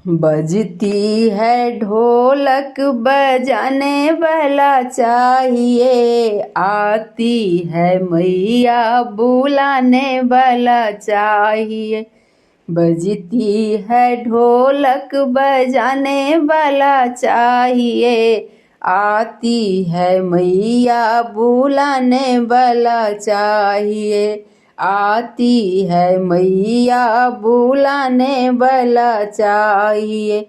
बजती है ढोलक बजाने वाला चाहिए, आती है मैया बुलाने वाला चाहिए। बजती है ढोलक बजाने वाला चाहिए, आती है मैया बुलाने वाला चाहिए। आती है मैया बुलाने वाला चाहिए।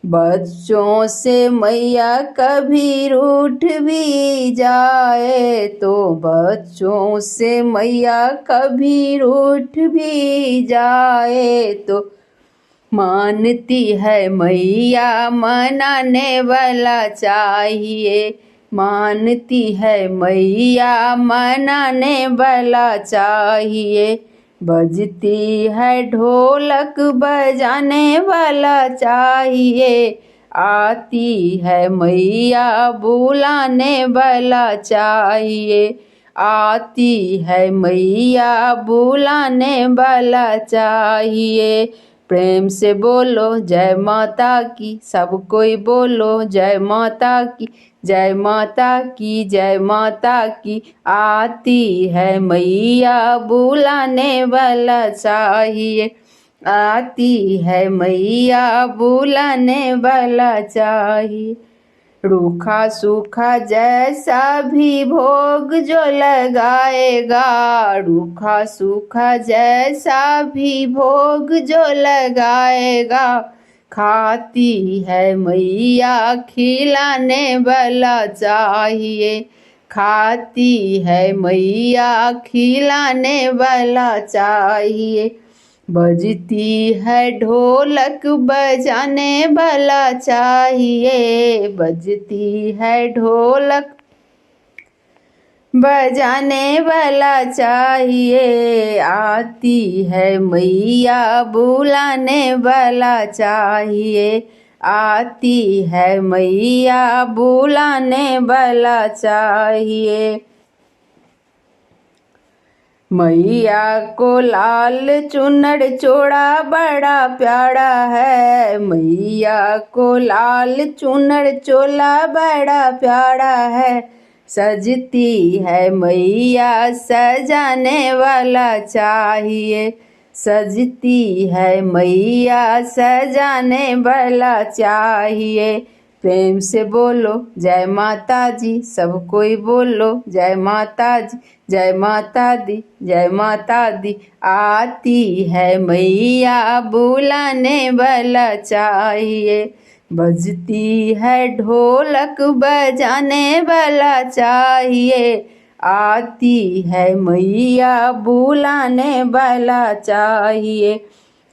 बच्चों से मैया कभी रूठ भी जाए तो, बच्चों से मैया कभी रूठ भी जाए तो, मानती है मैया मनाने वाला चाहिए। मानती है मैया मनाने वाला चाहिए। बजती है ढोलक बजाने वाला चाहिए, आती है मैया बुलाने वाला चाहिए। आती है मैया बुलाने वाला चाहिए। प्रेम से बोलो जय माता की, सब कोई बोलो जय माता की, जय माता की, जय माता की। आती है मैया बुलाने वाला चाहिए। आती है मैया बुलाने वाला चाहिए। रूखा सूखा जैसा भी भोग जो लगाएगा, रूखा सूखा जैसा भी भोग जो लगाएगा, खाती है मैया खिलाने वाला चाहिए। खाती है मैया खिलाने वाला चाहिए। बजती है ढोलक बजाने वाला चाहिए। बजती है ढोलक बजाने वाला चाहिए, आती है मैया बुलाने वाला चाहिए। आती है मैया बुलाने वाला चाहिए। मैया को लाल चुनर चोड़ा बड़ा प्यारा है, मैया को लाल चुनर चोला बड़ा प्यारा है। सजती है मैया सजाने वाला चाहिए। सजती है मैया सजाने वाला चाहिए। प्रेम से बोलो जय माता जी, सब कोई बोलो जय माता जी, जय माता दी, जय माता दी। आती है मैया बुलाने वाला चाहिए। बजती है ढोलक बजाने वाला चाहिए, आती है मैया बुलाने वाला चाहिए।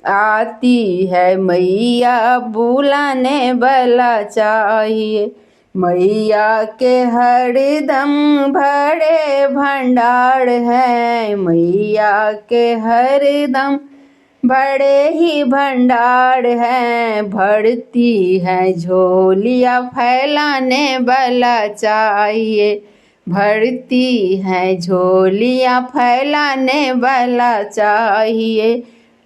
आती है मैया बुलाने वाला चाहिए। मैया के हरदम भरे भंडार है, मैया के हरदम बड़े ही भंडार हैं। भरती है झोलिया फैलाने वाला चाहिए। भरती है झोलिया फैलाने वाला चाहिए।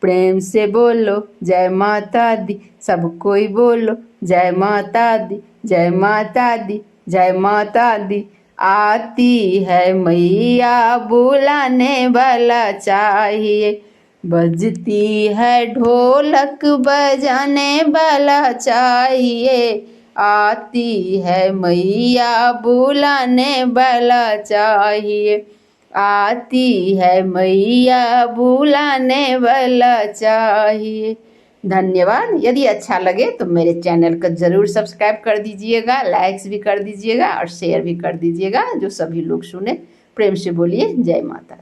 प्रेम से बोलो जय माता दी, सब कोई बोलो जय माता दी, जय माता दी, जय माता दी। आती है मैया बुलाने वाला चाहिए। बजती है ढोलक बजाने वाला चाहिए, आती है मैया बुलाने वाला चाहिए। आती है मैया बुलाने वाला चाहिए। धन्यवाद। यदि अच्छा लगे तो मेरे चैनल को ज़रूर सब्सक्राइब कर दीजिएगा, लाइक्स भी कर दीजिएगा और शेयर भी कर दीजिएगा, जो सभी लोग सुने। प्रेम से बोलिए जय माता।